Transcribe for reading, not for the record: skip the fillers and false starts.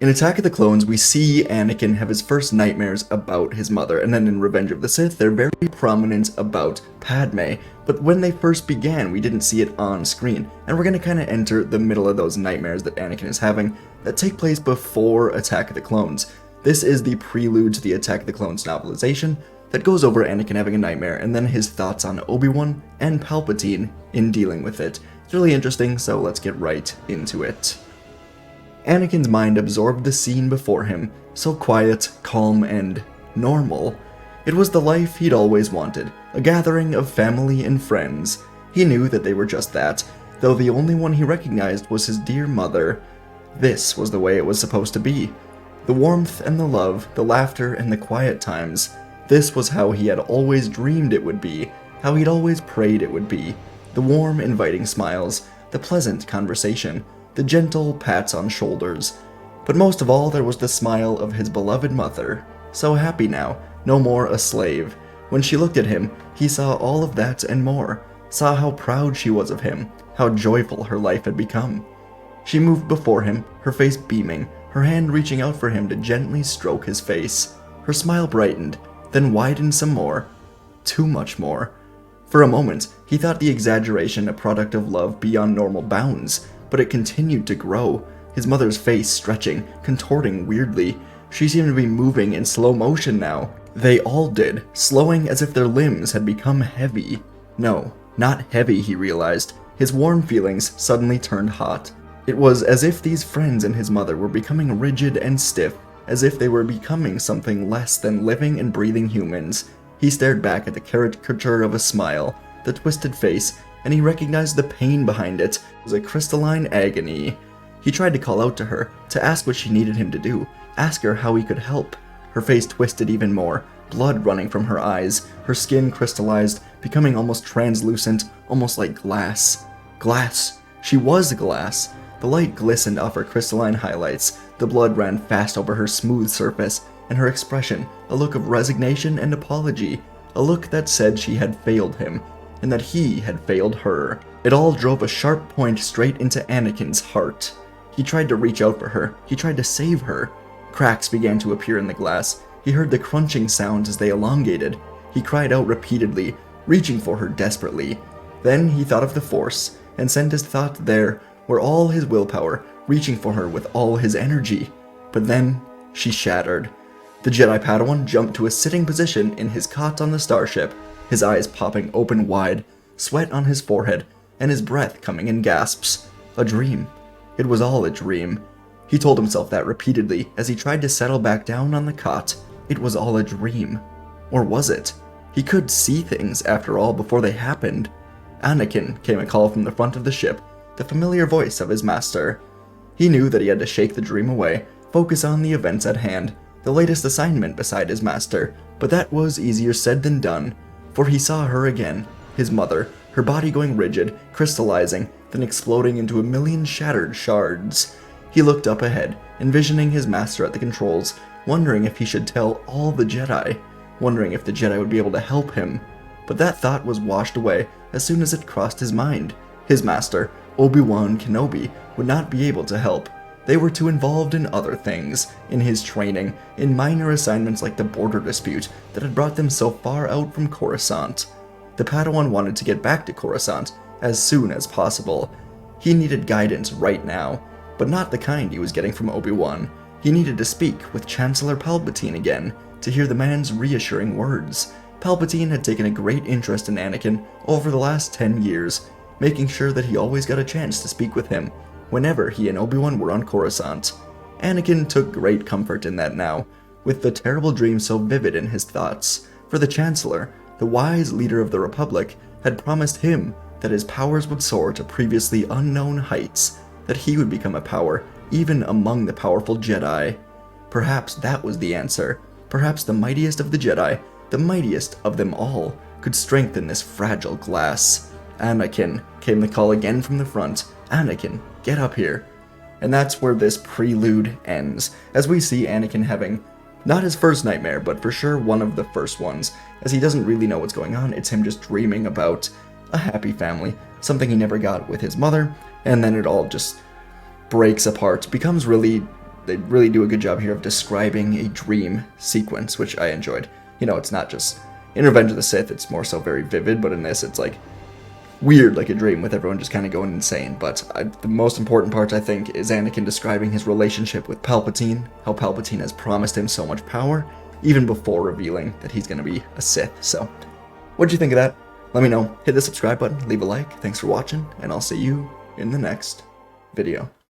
In Attack of the Clones, we see Anakin have his first nightmares about his mother, and then in Revenge of the Sith, they're very prominent about Padme. But when they first began, we didn't see it on screen, and we're going to kind of enter the middle of those nightmares that Anakin is having that take place before Attack of the Clones. This is the prelude to the Attack of the Clones novelization that goes over Anakin having a nightmare, and then his thoughts on Obi-Wan and Palpatine in dealing with it. It's really interesting, so let's get right into it. Anakin's mind absorbed the scene before him, so quiet, calm, and normal. It was the life he'd always wanted, a gathering of family and friends. He knew that they were just that, though the only one he recognized was his dear mother. This was the way it was supposed to be. The warmth and the love, the laughter and the quiet times. This was how he had always dreamed it would be, how he'd always prayed it would be. The warm, inviting smiles, the pleasant conversation, the gentle pats on shoulders. But most of all, there was the smile of his beloved mother. So happy now, no more a slave. When she looked at him, he saw all of that and more, saw how proud she was of him, how joyful her life had become. She moved before him, her face beaming, her hand reaching out for him to gently stroke his face. Her smile brightened, then widened some more. Too much more. For a moment, he thought the exaggeration a product of love beyond normal bounds, but it continued to grow, his mother's face stretching, contorting weirdly. She seemed to be moving in slow motion now. They all did, slowing as if their limbs had become heavy. No, not heavy, he realized. His warm feelings suddenly turned hot. It was as if these friends and his mother were becoming rigid and stiff, as if they were becoming something less than living and breathing humans. He stared back at the caricature of a smile, the twisted face, and he recognized the pain behind it. It was a crystalline agony. He tried to call out to her, to ask what she needed him to do, ask her how he could help. Her face twisted even more, blood running from her eyes, her skin crystallized, becoming almost translucent, almost like glass. Glass. She was glass. The light glistened off her crystalline highlights, the blood ran fast over her smooth surface, and her expression, a look of resignation and apology, a look that said she had failed him, and that he had failed her. It all drove a sharp point straight into Anakin's heart. He tried to reach out for her, he tried to save her. Cracks began to appear in the glass. He heard the crunching sounds as they elongated. He cried out repeatedly, reaching for her desperately. Then he thought of the Force, and sent his thought there, where all his willpower, reaching for her with all his energy. But then, she shattered. The Jedi Padawan jumped to a sitting position in his cot on the starship, his eyes popping open wide, sweat on his forehead, and his breath coming in gasps. A dream. It was all a dream. He told himself that repeatedly as he tried to settle back down on the cot. It was all a dream. Or was it? He could see things, after all, before they happened. Anakin, came a call from the front of the ship, the familiar voice of his master. He knew that he had to shake the dream away, focus on the events at hand, the latest assignment beside his master, but that was easier said than done, for he saw her again, his mother, her body going rigid, crystallizing, then exploding into a million shattered shards. He looked up ahead, envisioning his master at the controls, wondering if he should tell all the Jedi, wondering if the Jedi would be able to help him. But that thought was washed away as soon as it crossed his mind. His master, Obi-Wan Kenobi, would not be able to help. They were too involved in other things, in his training, in minor assignments like the border dispute that had brought them so far out from Coruscant. The Padawan wanted to get back to Coruscant as soon as possible. He needed guidance right now, but not the kind he was getting from Obi-Wan. He needed to speak with Chancellor Palpatine again, to hear the man's reassuring words. Palpatine had taken a great interest in Anakin over the last 10 years, making sure that he always got a chance to speak with him whenever he and Obi-Wan were on Coruscant. Anakin took great comfort in that now, with the terrible dream so vivid in his thoughts, for the Chancellor, the wise leader of the Republic, had promised him that his powers would soar to previously unknown heights, that he would become a power even among the powerful Jedi. Perhaps that was the answer. Perhaps the mightiest of the Jedi, the mightiest of them all, could strengthen this fragile glass. Anakin, came the call again from the front. Anakin, get up here. And that's where this prelude ends, as we see Anakin having not his first nightmare, but for sure one of the first ones, as he doesn't really know what's going on. It's him just dreaming about a happy family, something he never got with his mother, and then it all just breaks apart, becomes really they really do a good job here of describing a dream sequence, which I enjoyed. You know, it's not just in Revenge of the Sith, it's more so very vivid, but in this, it's like weird, like a dream, with everyone just kind of going insane. But the most important part, I think, is Anakin describing his relationship with Palpatine, how Palpatine has promised him so much power, even before revealing that he's going to be a Sith. So, what do you think of that? Let me know. Hit the subscribe button, leave a like. Thanks for watching, and I'll see you in the next video.